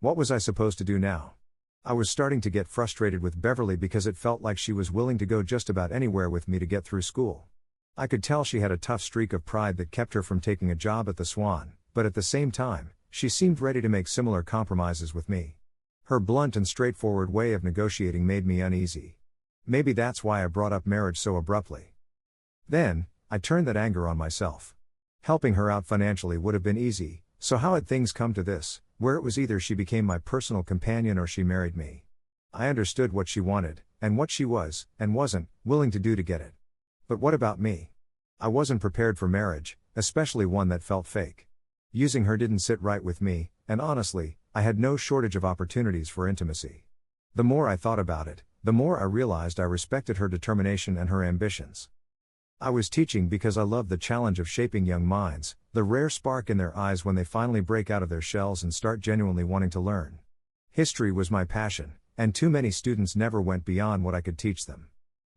What was I supposed to do now? I was starting to get frustrated with Beverly because it felt like she was willing to go just about anywhere with me to get through school. I could tell she had a tough streak of pride that kept her from taking a job at the Swan, but at the same time, she seemed ready to make similar compromises with me. Her blunt and straightforward way of negotiating made me uneasy. Maybe that's why I brought up marriage so abruptly. Then, I turned that anger on myself. Helping her out financially would have been easy, so how had things come to this, where it was either she became my personal companion or she married me? I understood what she wanted, and what she was, and wasn't, willing to do to get it. But what about me? I wasn't prepared for marriage, especially one that felt fake. Using her didn't sit right with me, and honestly, I had no shortage of opportunities for intimacy. The more I thought about it, the more I realized I respected her determination and her ambitions. I was teaching because I loved the challenge of shaping young minds, the rare spark in their eyes when they finally break out of their shells and start genuinely wanting to learn. History was my passion, and too many students never went beyond what I could teach them.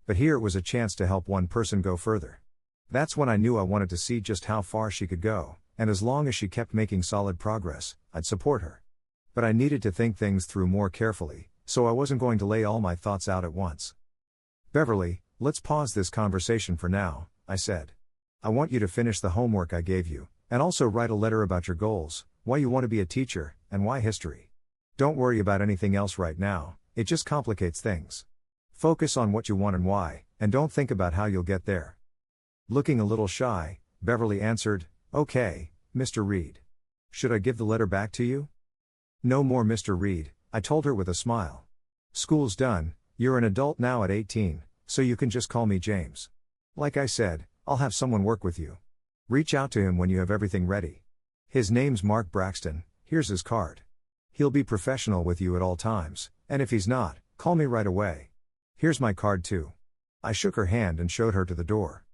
But here it was a chance to help one person go further. That's when I knew I wanted to see just how far she could go, and as long as she kept making solid progress, I'd support her. But I needed to think things through more carefully, so I wasn't going to lay all my thoughts out at once. "Beverly, let's pause this conversation for now," I said. "I want you to finish the homework I gave you, and also write a letter about your goals, why you want to be a teacher, and why history. Don't worry about anything else right now, it just complicates things. Focus on what you want and why, and don't think about how you'll get there." Looking a little shy, Beverly answered, "Okay, Mr. Reed. Should I give the letter back to you?" "No more Mr. Reed," I told her with a smile. "School's done, you're an adult now at 18, so you can just call me James. Like I said, I'll have someone work with you. Reach out to him when you have everything ready. His name's Mark Braxton, here's his card. He'll be professional with you at all times, and if he's not, call me right away. Here's my card too." I shook her hand and showed her to the door.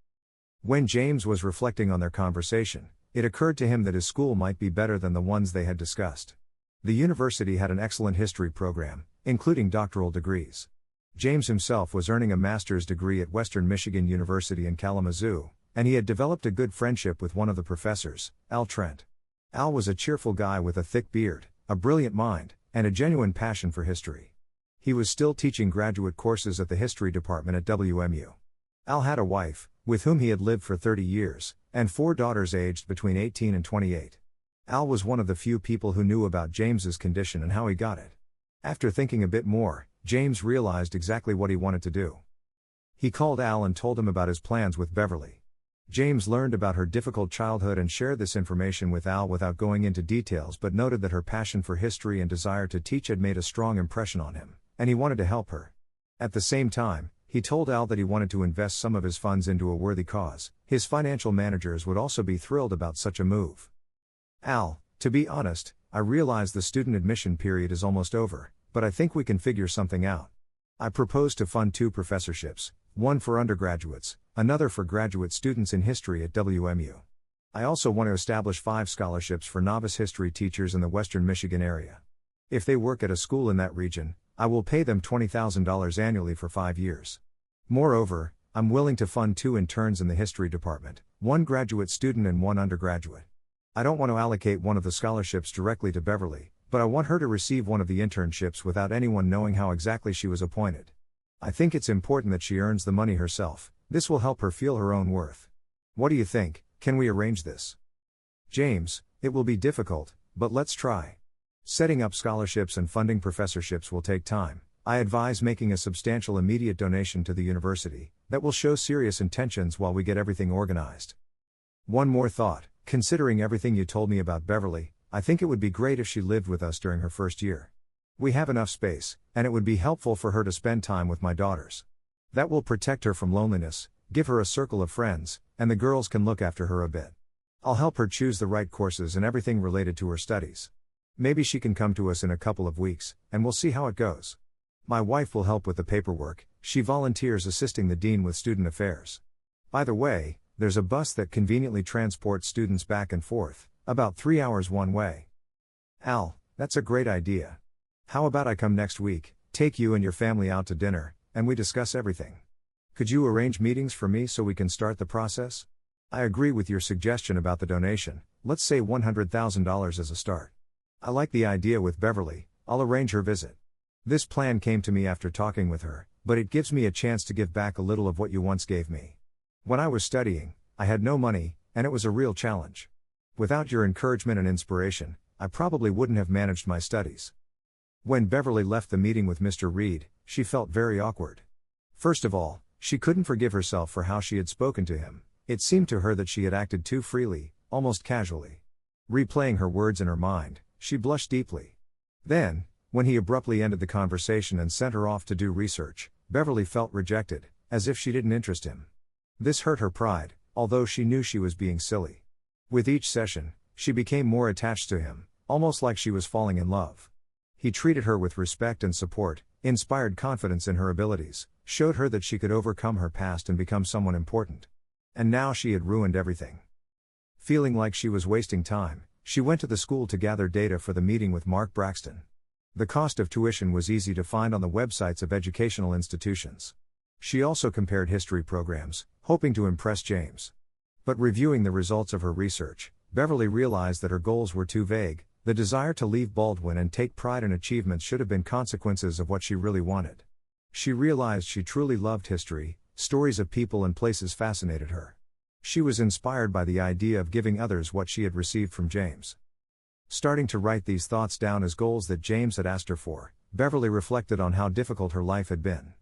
When James was reflecting on their conversation, it occurred to him that his school might be better than the ones they had discussed. The university had an excellent history program, including doctoral degrees. James himself was earning a master's degree at Western Michigan University in Kalamazoo, and he had developed a good friendship with one of the professors, Al Trent. Al was a cheerful guy with a thick beard, a brilliant mind, and a genuine passion for history. He was still teaching graduate courses at the history department at WMU. Al had a wife, with whom he had lived for 30 years, and 4 daughters aged between 18 and 28. Al was one of the few people who knew about James's condition and how he got it. After thinking a bit more, James realized exactly what he wanted to do. He called Al and told him about his plans with Beverly. James learned about her difficult childhood and shared this information with Al without going into details, but noted that her passion for history and desire to teach had made a strong impression on him, and he wanted to help her. At the same time, he told Al that he wanted to invest some of his funds into a worthy cause. His financial managers would also be thrilled about such a move. "Al, to be honest, I realize the student admission period is almost over, but I think we can figure something out. I propose to fund 2 professorships, one for undergraduates, another for graduate students in history at WMU. I also want to establish 5 scholarships for novice history teachers in the Western Michigan area. If they work at a school in that region, I will pay them $20,000 annually for 5 years. Moreover, I'm willing to fund 2 interns in the history department, 1 graduate student and 1 undergraduate. I don't want to allocate one of the scholarships directly to Beverly, but I want her to receive one of the internships without anyone knowing how exactly she was appointed. I think it's important that she earns the money herself. This will help her feel her own worth. What do you think? Can we arrange this?" "James, it will be difficult, but let's try. Setting up scholarships and funding professorships will take time. I advise making a substantial immediate donation to the university that will show serious intentions while we get everything organized. One more thought, considering everything you told me about Beverly, I think it would be great if she lived with us during her first year. We have enough space, and it would be helpful for her to spend time with my daughters. That will protect her from loneliness, give her a circle of friends, and the girls can look after her a bit. I'll help her choose the right courses and everything related to her studies. Maybe she can come to us in a couple of weeks, and we'll see how it goes. My wife will help with the paperwork, she volunteers assisting the dean with student affairs. By the way, there's a bus that conveniently transports students back and forth, about 3 hours one way." "Al, that's a great idea. How about I come next week, take you and your family out to dinner, and we discuss everything? Could you arrange meetings for me so we can start the process? I agree with your suggestion about the donation, let's say $100,000 as a start. I like the idea with Beverly, I'll arrange her visit. This plan came to me after talking with her, but it gives me a chance to give back a little of what you once gave me. When I was studying, I had no money, and it was a real challenge. Without your encouragement and inspiration, I probably wouldn't have managed my studies. When Beverly left the meeting with Mr. Reed, she felt very awkward. First of all, she couldn't forgive herself for how she had spoken to him. It seemed to her that she had acted too freely, almost casually. Replaying her words in her mind, she blushed deeply. Then, when he abruptly ended the conversation and sent her off to do research, Beverly felt rejected, as if she didn't interest him. This hurt her pride, although she knew she was being silly. With each session, she became more attached to him, almost like she was falling in love. He treated her with respect and support, inspired confidence in her abilities, showed her that she could overcome her past and become someone important. And now she had ruined everything. Feeling like she was wasting time, she went to the school to gather data for the meeting with Mark Braxton. The cost of tuition was easy to find on the websites of educational institutions. She also compared history programs, hoping to impress James. But reviewing the results of her research, Beverly realized that her goals were too vague. The desire to leave Baldwin and take pride in achievements should have been consequences of what she really wanted. She realized she truly loved history, stories of people and places fascinated her. She was inspired by the idea of giving others what she had received from James. Starting to write these thoughts down as goals that James had asked her for, Beverly reflected on how difficult her life had been.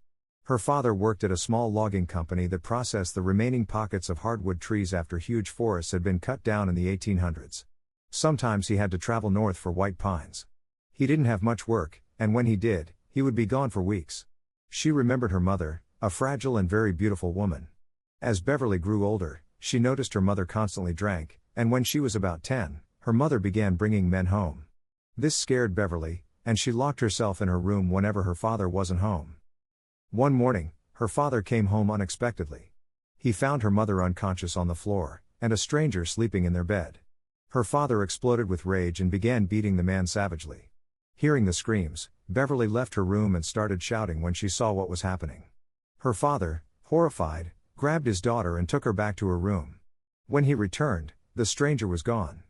Her father worked at a small logging company that processed the remaining pockets of hardwood trees after huge forests had been cut down in the 1800s. Sometimes he had to travel north for white pines. He didn't have much work, and when he did, he would be gone for weeks. She remembered her mother, a fragile and very beautiful woman. As Beverly grew older, she noticed her mother constantly drank, and when she was about 10, her mother began bringing men home. This scared Beverly, and she locked herself in her room whenever her father wasn't home. One morning, her father came home unexpectedly. He found her mother unconscious on the floor, and a stranger sleeping in their bed. Her father exploded with rage and began beating the man savagely. Hearing the screams, Beverly left her room and started shouting when she saw what was happening. Her father, horrified, grabbed his daughter and took her back to her room. When he returned, the stranger was gone.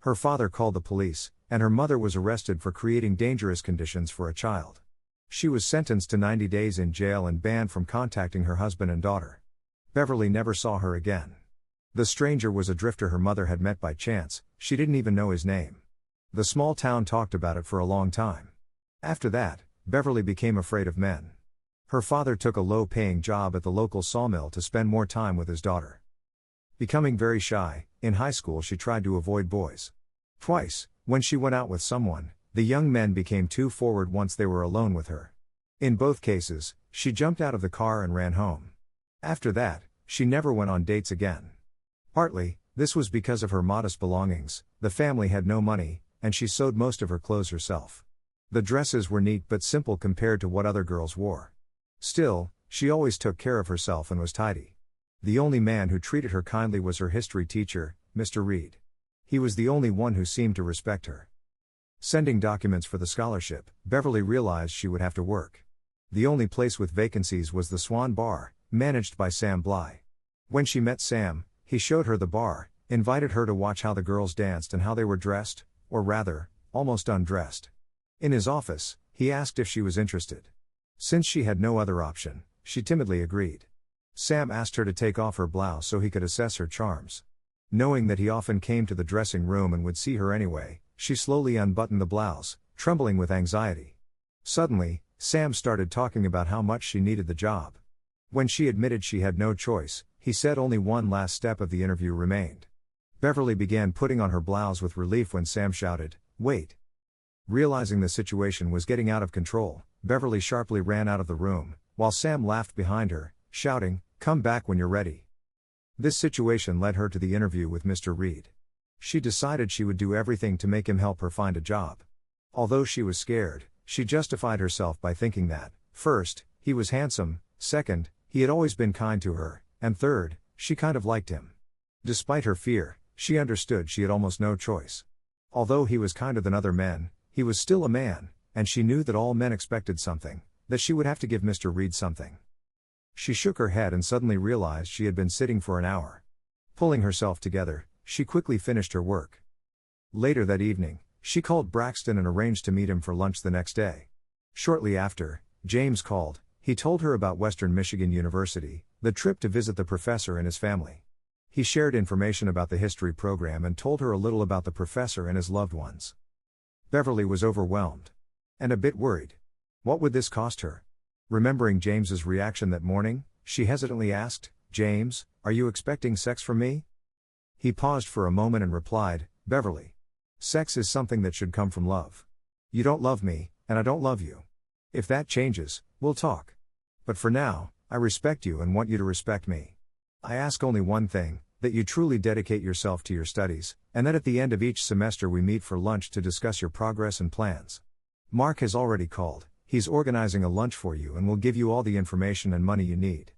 Her father called the police, and her mother was arrested for creating dangerous conditions for a child. She was sentenced to 90 days in jail and banned from contacting her husband and daughter. Beverly never saw her again. The stranger was a drifter her mother had met by chance. She didn't even know his name. The small town talked about it for a long time. After that, Beverly became afraid of men. Her father took a low-paying job at the local sawmill to spend more time with his daughter. Becoming very shy, in high school she tried to avoid boys. Twice, when she went out with someone, the young men became too forward once they were alone with her. In both cases, she jumped out of the car and ran home. After that, she never went on dates again. Partly, this was because of her modest belongings. The family had no money, and she sewed most of her clothes herself. The dresses were neat but simple compared to what other girls wore. Still, she always took care of herself and was tidy. The only man who treated her kindly was her history teacher, Mr. Reed. He was the only one who seemed to respect her. Sending documents for the scholarship, Beverly realized she would have to work. The only place with vacancies was the Swan Bar, managed by Sam Bly. When she met Sam, he showed her the bar, invited her to watch how the girls danced and how they were dressed, or rather, almost undressed. In his office, he asked if she was interested. Since she had no other option, she timidly agreed. Sam asked her to take off her blouse so he could assess her charms. Knowing that he often came to the dressing room and would see her anyway, she slowly unbuttoned the blouse, trembling with anxiety. Suddenly, Sam started talking about how much she needed the job. When she admitted she had no choice, he said only one last step of the interview remained. Beverly began putting on her blouse with relief when Sam shouted, "Wait." Realizing the situation was getting out of control, Beverly sharply ran out of the room, while Sam laughed behind her, shouting, "Come back when you're ready." This situation led her to the interview with Mr. Reed. She decided she would do everything to make him help her find a job. Although she was scared, she justified herself by thinking that, first, he was handsome, second, he had always been kind to her, and third, she kind of liked him. Despite her fear, she understood she had almost no choice. Although he was kinder than other men, he was still a man, and she knew that all men expected something, that she would have to give Mr. Reed something. She shook her head and suddenly realized she had been sitting for an hour. Pulling herself together, she quickly finished her work. Later that evening, She called Braxton and arranged to meet him for lunch the next day. Shortly after, James called. He told her about Western Michigan University, the trip to visit the professor and his family. He shared information about the history program and told her a little about the professor and his loved ones. Beverly was overwhelmed. And a bit worried. What would this cost her? Remembering James's reaction that morning, she hesitantly asked, "James, are you expecting sex from me?" He paused for a moment and replied, "Beverly. Sex is something that should come from love. You don't love me, and I don't love you. If that changes, we'll talk. But for now, I respect you and want you to respect me. I ask only one thing, that you truly dedicate yourself to your studies, and that at the end of each semester we meet for lunch to discuss your progress and plans. Mark has already called, he's organizing a lunch for you and will give you all the information and money you need.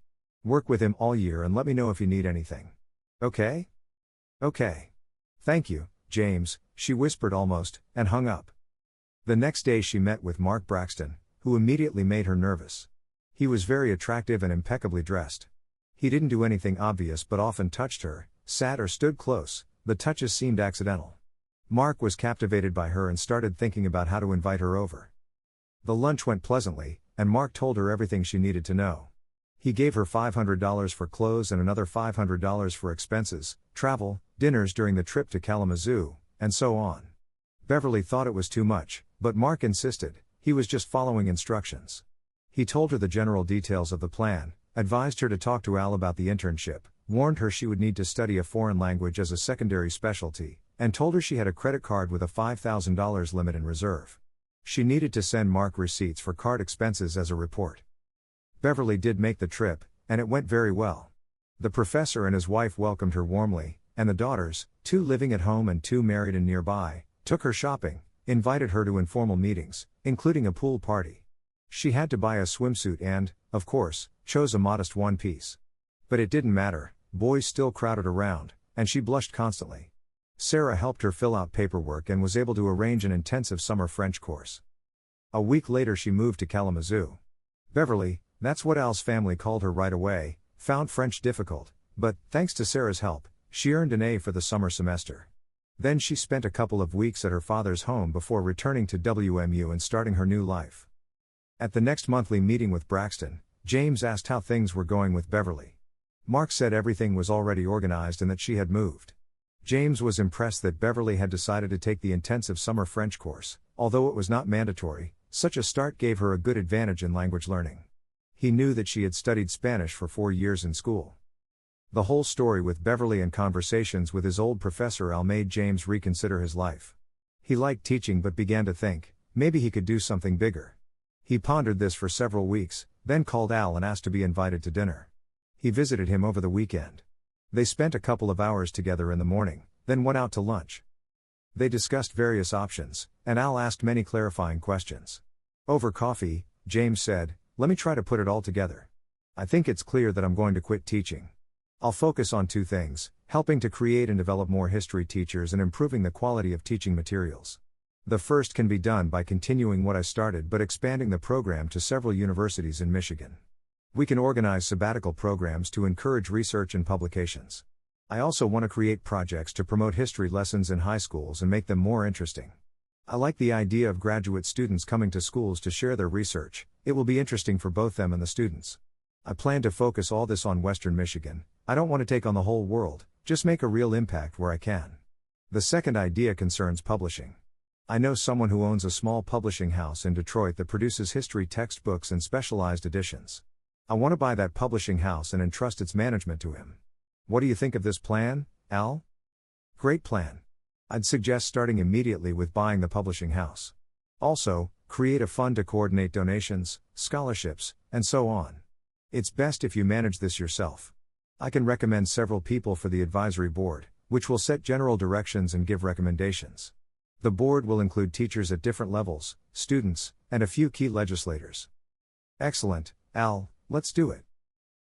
Work with him all year and let me know if you need anything. Okay? Okay. Thank you, James," she whispered almost, and hung up. The next day she met with Mark Braxton, who immediately made her nervous. He was very attractive and impeccably dressed. He didn't do anything obvious but often touched her, sat or stood close. The touches seemed accidental. Mark was captivated by her and started thinking about how to invite her over. The lunch went pleasantly, and Mark told her everything she needed to know. He gave her $500 for clothes and another $500 for expenses, travel, dinners during the trip to Kalamazoo, and so on. Beverly thought it was too much, but Mark insisted, he was just following instructions. He told her the general details of the plan, advised her to talk to Al about the internship, warned her she would need to study a foreign language as a secondary specialty, and told her she had a credit card with a $5,000 limit in reserve. She needed to send Mark receipts for card expenses as a report. Beverly did make the trip, and it went very well. The professor and his wife welcomed her warmly, and the daughters, 2 living at home and 2 married and nearby, took her shopping, invited her to informal meetings, including a pool party. She had to buy a swimsuit and, of course, chose a modest one-piece. But it didn't matter, boys still crowded around, and she blushed constantly. Sarah helped her fill out paperwork and was able to arrange an intensive summer French course. A week later she moved to Kalamazoo. Beverly, that's what Al's family called her right away, found French difficult, but, thanks to Sarah's help, she earned an A for the summer semester. Then she spent a couple of weeks at her father's home before returning to WMU and starting her new life. At the next monthly meeting with Braxton, James asked how things were going with Beverly. Mark said everything was already organized and that she had moved. James was impressed that Beverly had decided to take the intensive summer French course, although it was not mandatory. Such a start gave her a good advantage in language learning. He knew that she had studied Spanish for 4 years in school. The whole story with Beverly and conversations with his old professor Al made James reconsider his life. He liked teaching but began to think, maybe he could do something bigger. He pondered this for several weeks, then called Al and asked to be invited to dinner. He visited him over the weekend. They spent a couple of hours together in the morning, then went out to lunch. They discussed various options, and Al asked many clarifying questions. Over coffee, James said, "Let me try to put it all together. I think it's clear that I'm going to quit teaching. I'll focus on 2 things, helping to create and develop more history teachers and improving the quality of teaching materials. The first can be done by continuing what I started but expanding the program to several universities in Michigan. We can organize sabbatical programs to encourage research and publications. I also want to create projects to promote history lessons in high schools and make them more interesting. I like the idea of graduate students coming to schools to share their research. It will be interesting for both them and the students. I plan to focus all this on Western Michigan. I don't want to take on the whole world, just make a real impact where I can." The second idea concerns publishing. I know someone who owns a small publishing house in Detroit that produces history textbooks and specialized editions. I want to buy that publishing house and entrust its management to him. What do you think of this plan, Al? Great plan. I'd suggest starting immediately with buying the publishing house. Also, create a fund to coordinate donations, scholarships, and so on. It's best if you manage this yourself. I can recommend several people for the advisory board, which will set general directions and give recommendations. The board will include teachers at different levels, students, and a few key legislators. Excellent, Al, let's do it.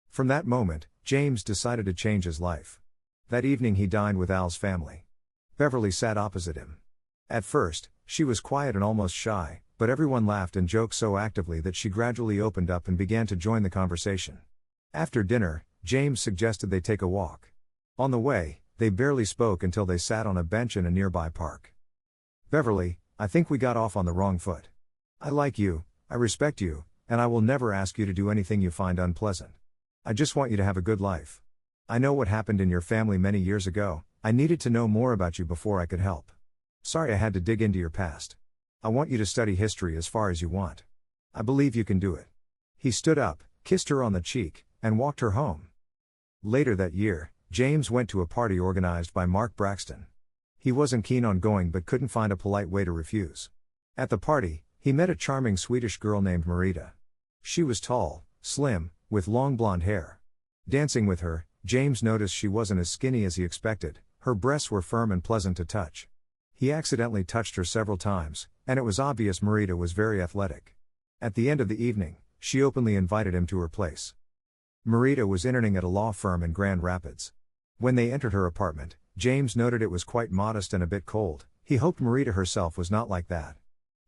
From that moment, James decided to change his life. That evening he dined with Al's family. Beverly sat opposite him. At first, she was quiet and almost shy, but everyone laughed and joked so actively that she gradually opened up and began to join the conversation. After dinner, James suggested they take a walk. On the way, they barely spoke until they sat on a bench in a nearby park. Beverly, I think we got off on the wrong foot. I like you, I respect you, and I will never ask you to do anything you find unpleasant. I just want you to have a good life. I know what happened in your family many years ago. I needed to know more about you before I could help. Sorry I had to dig into your past. I want you to study history as far as you want. I believe you can do it. He stood up, kissed her on the cheek, and walked her home. Later that year, James went to a party organized by Mark Braxton. He wasn't keen on going but couldn't find a polite way to refuse. At the party, he met a charming Swedish girl named Marita. She was tall, slim, with long blonde hair. Dancing with her, James noticed she wasn't as skinny as he expected. Her breasts were firm and pleasant to touch. He accidentally touched her several times, and it was obvious Marita was very athletic. At the end of the evening, she openly invited him to her place. Marita was interning at a law firm in Grand Rapids. When they entered her apartment, James noted it was quite modest and a bit cold. He hoped Marita herself was not like that.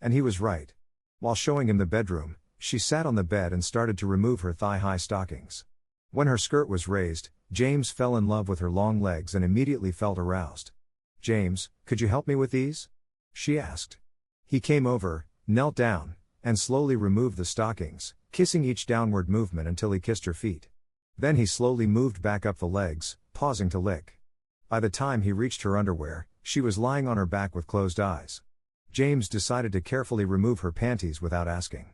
And he was right. While showing him the bedroom, she sat on the bed and started to remove her thigh-high stockings. When her skirt was raised, James fell in love with her long legs and immediately felt aroused. "James, could you help me with these?" she asked. He came over, knelt down, and slowly removed the stockings, kissing each downward movement until he kissed her feet. Then he slowly moved back up the legs, pausing to lick. By the time he reached her underwear, she was lying on her back with closed eyes. James decided to carefully remove her panties without asking.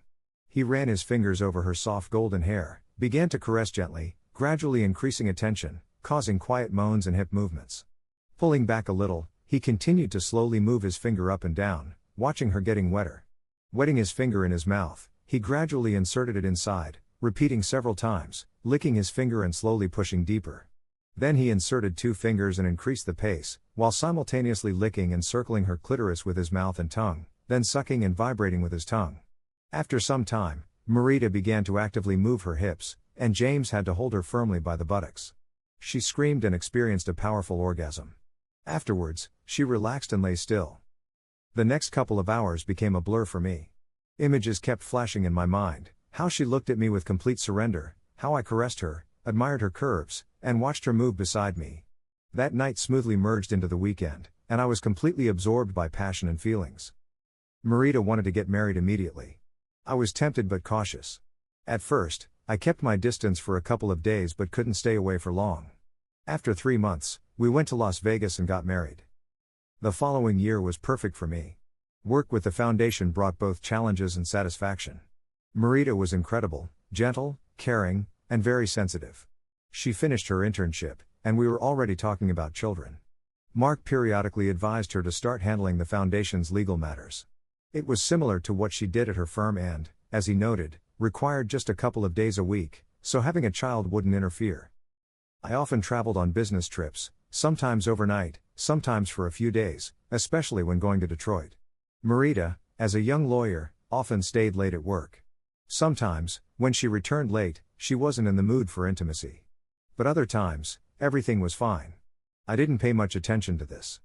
He ran his fingers over her soft golden hair, began to caress gently, gradually increasing attention, causing quiet moans and hip movements. Pulling back a little, he continued to slowly move his finger up and down, watching her getting wetter. Wetting his finger in his mouth, he gradually inserted it inside, repeating several times, licking his finger and slowly pushing deeper. Then he inserted 2 fingers and increased the pace, while simultaneously licking and circling her clitoris with his mouth and tongue, then sucking and vibrating with his tongue. After some time, Marita began to actively move her hips, and James had to hold her firmly by the buttocks. She screamed and experienced a powerful orgasm. Afterwards, she relaxed and lay still. The next couple of hours became a blur for me. Images kept flashing in my mind, how she looked at me with complete surrender, how I caressed her, admired her curves, and watched her move beside me. That night smoothly merged into the weekend, and I was completely absorbed by passion and feelings. Marita wanted to get married immediately. I was tempted but cautious. At first, I kept my distance for a couple of days but couldn't stay away for long. After 3 months, we went to Las Vegas and got married. The following year was perfect for me. Work with the foundation brought both challenges and satisfaction. Marita was incredible, gentle, caring, and very sensitive. She finished her internship, and we were already talking about children. Mark periodically advised her to start handling the foundation's legal matters. It was similar to what she did at her firm and, as he noted, required just a couple of days a week, so having a child wouldn't interfere. I often traveled on business trips, sometimes overnight, sometimes for a few days, especially when going to Detroit. Marita, as a young lawyer, often stayed late at work. Sometimes, when she returned late, she wasn't in the mood for intimacy. But other times, everything was fine. I didn't pay much attention to this.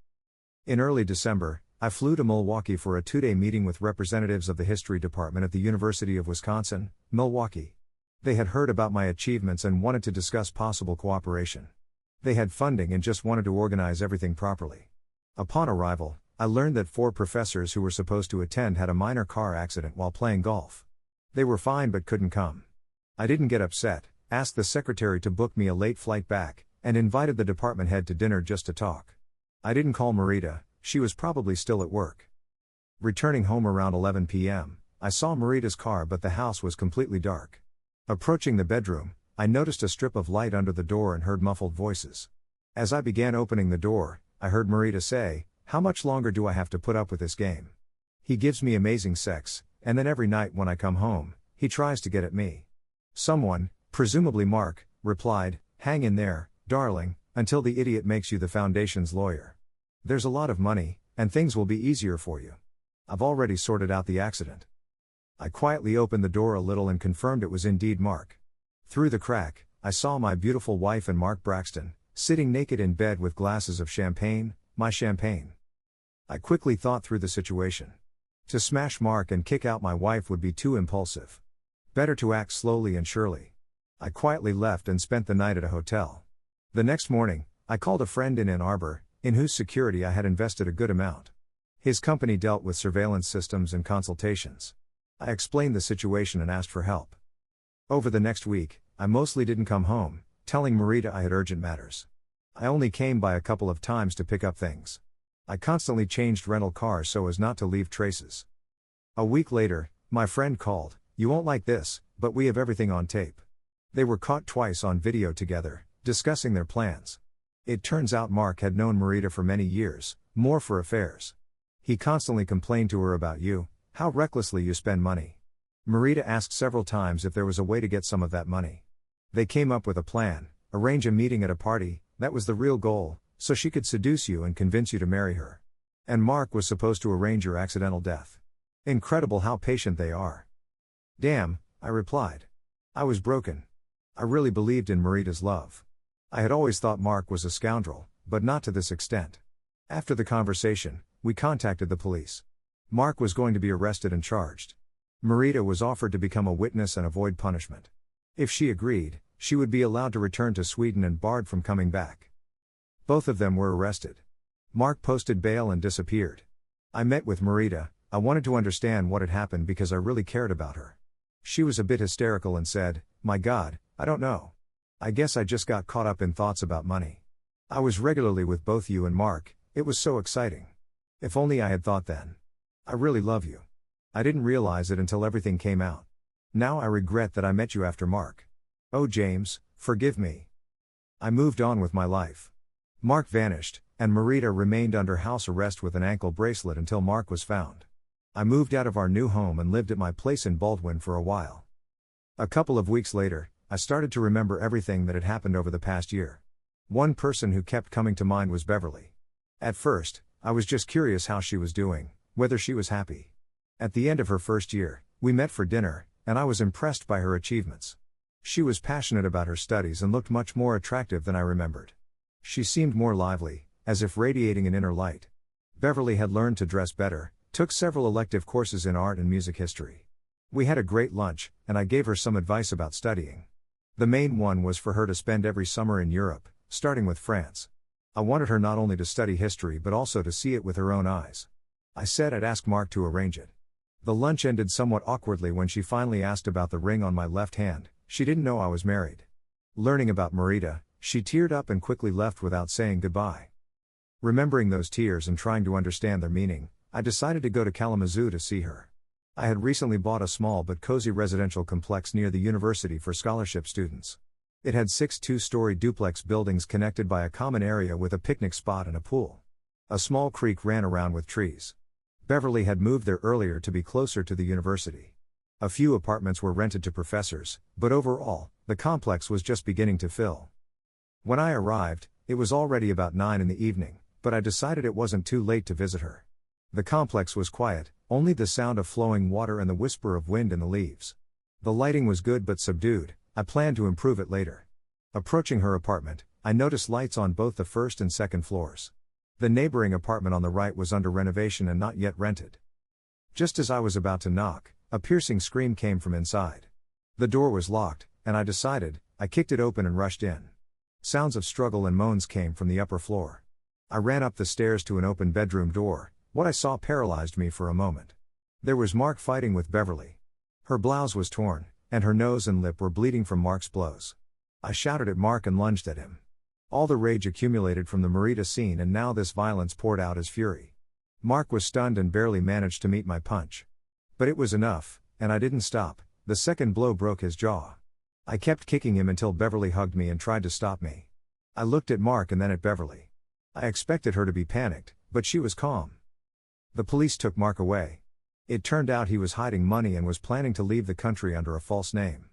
In early December, I flew to Milwaukee for a 2-day meeting with representatives of the history department at the University of Wisconsin, Milwaukee. They had heard about my achievements and wanted to discuss possible cooperation. They had funding and just wanted to organize everything properly. Upon arrival, I learned that 4 professors who were supposed to attend had a minor car accident while playing golf. They were fine but couldn't come. I didn't get upset, asked the secretary to book me a late flight back, and invited the department head to dinner just to talk. I didn't call Marita, she was probably still at work. Returning home around 11 p.m., I saw Marita's car but the house was completely dark. Approaching the bedroom, I noticed a strip of light under the door and heard muffled voices. As I began opening the door, I heard Marita say, "How much longer do I have to put up with this game? He gives me amazing sex, and then every night when I come home, he tries to get at me." Someone, presumably Mark, replied, "Hang in there, darling, until the idiot makes you the foundation's lawyer. There's a lot of money, and things will be easier for you. I've already sorted out the accident." I quietly opened the door a little and confirmed it was indeed Mark. Through the crack, I saw my beautiful wife and Mark Braxton, sitting naked in bed with glasses of champagne, my champagne. I quickly thought through the situation. To smash Mark and kick out my wife would be too impulsive. Better to act slowly and surely. I quietly left and spent the night at a hotel. The next morning, I called a friend in Ann Arbor, in whose security I had invested a good amount. His company dealt with surveillance systems and consultations. I explained the situation and asked for help. Over the next week, I mostly didn't come home, telling Marita I had urgent matters. I only came by a couple of times to pick up things. I constantly changed rental cars so as not to leave traces. A week later, my friend called. "You won't like this, but we have everything on tape." They were caught twice on video together, discussing their plans. It turns out Mark had known Marita for many years, more for affairs. He constantly complained to her about you, how recklessly you spend money. Marita asked several times if there was a way to get some of that money. They came up with a plan, arrange a meeting at a party, that was the real goal, so she could seduce you and convince you to marry her. And Mark was supposed to arrange your accidental death. Incredible how patient they are. Damn, I replied. I was broken. I really believed in Marita's love. I had always thought Mark was a scoundrel, but not to this extent. After the conversation, we contacted the police. Mark was going to be arrested and charged. Marita was offered to become a witness and avoid punishment. If she agreed, she would be allowed to return to Sweden and barred from coming back. Both of them were arrested. Mark posted bail and disappeared. I met with Marita. I wanted to understand what had happened because I really cared about her. She was a bit hysterical and said, "My God, I don't know. I guess I just got caught up in thoughts about money. I was regularly with both you and Mark, it was so exciting. If only I had thought then. I really love you. I didn't realize it until everything came out. Now I regret that I met you after Mark. Oh James, forgive me." I moved on with my life. Mark vanished, and Marita remained under house arrest with an ankle bracelet until Mark was found. I moved out of our new home and lived at my place in Baldwin for a while. A couple of weeks later, I started to remember everything that had happened over the past year. One person who kept coming to mind was Beverly. At first, I was just curious how she was doing, whether she was happy. At the end of her first year, we met for dinner, and I was impressed by her achievements. She was passionate about her studies and looked much more attractive than I remembered. She seemed more lively, as if radiating an inner light. Beverly had learned to dress better, took several elective courses in art and music history. We had a great lunch, and I gave her some advice about studying. The main one was for her to spend every summer in Europe, starting with France. I wanted her not only to study history but also to see it with her own eyes. I said I'd ask Mark to arrange it. The lunch ended somewhat awkwardly when she finally asked about the ring on my left hand. She didn't know I was married. Learning about Marita, she teared up and quickly left without saying goodbye. Remembering those tears and trying to understand their meaning, I decided to go to Kalamazoo to see her. I had recently bought a small but cozy residential complex near the university for scholarship students. It had 6 two-story duplex buildings connected by a common area with a picnic spot and a pool. A small creek ran around with trees. Beverly had moved there earlier to be closer to the university. A few apartments were rented to professors, but overall, the complex was just beginning to fill. When I arrived, it was already about 9 in the evening, but I decided it wasn't too late to visit her. The complex was quiet, only the sound of flowing water and the whisper of wind in the leaves. The lighting was good but subdued. I planned to improve it later. Approaching her apartment, I noticed lights on both the first and second floors. The neighboring apartment on the right was under renovation and not yet rented. Just as I was about to knock, a piercing scream came from inside. The door was locked, and I kicked it open and rushed in. Sounds of struggle and moans came from the upper floor. I ran up the stairs to an open bedroom door. What I saw paralyzed me for a moment. There was Mark fighting with Beverly. Her blouse was torn, and her nose and lip were bleeding from Mark's blows. I shouted at Mark and lunged at him. All the rage accumulated from the Marita scene, and now this violence poured out as fury. Mark was stunned and barely managed to meet my punch. But it was enough, and I didn't stop. The second blow broke his jaw. I kept kicking him until Beverly hugged me and tried to stop me. I looked at Mark and then at Beverly. I expected her to be panicked, but she was calm. The police took Mark away. It turned out he was hiding money and was planning to leave the country under a false name.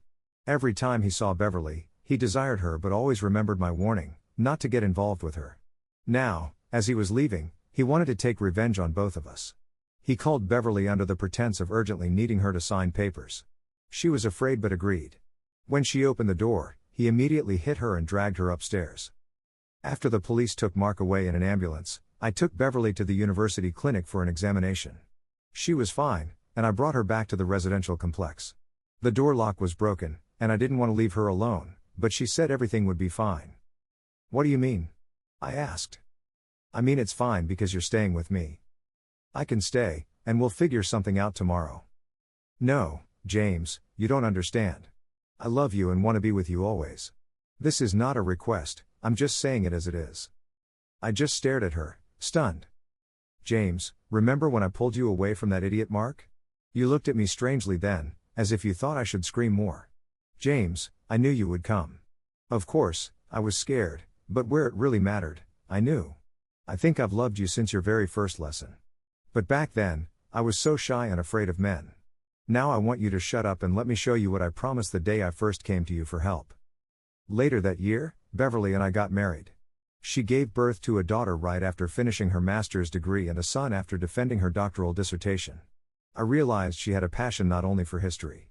Every time he saw Beverly, he desired her but always remembered my warning, not to get involved with her. Now, as he was leaving, he wanted to take revenge on both of us. He called Beverly under the pretense of urgently needing her to sign papers. She was afraid but agreed. When she opened the door, he immediately hit her and dragged her upstairs. After the police took Mark away in an ambulance, I took Beverly to the university clinic for an examination. She was fine, and I brought her back to the residential complex. The door lock was broken, and I didn't want to leave her alone, but she said everything would be fine. "What do you mean?" I asked. "I mean it's fine because you're staying with me." I can stay, and we'll figure something out tomorrow. No, James, you don't understand. I love you and want to be with you always. This is not a request, I'm just saying it as it is. I just stared at her, stunned. James, remember when I pulled you away from that idiot Mark? You looked at me strangely then, as if you thought I should scream more. James, I knew you would come. Of course, I was scared, but where it really mattered, I knew. I think I've loved you since your very first lesson. But back then, I was so shy and afraid of men. Now I want you to shut up and let me show you what I promised the day I first came to you for help. Later that year, Beverly and I got married. She gave birth to a daughter right after finishing her master's degree and a son after defending her doctoral dissertation. I realized she had a passion not only for history,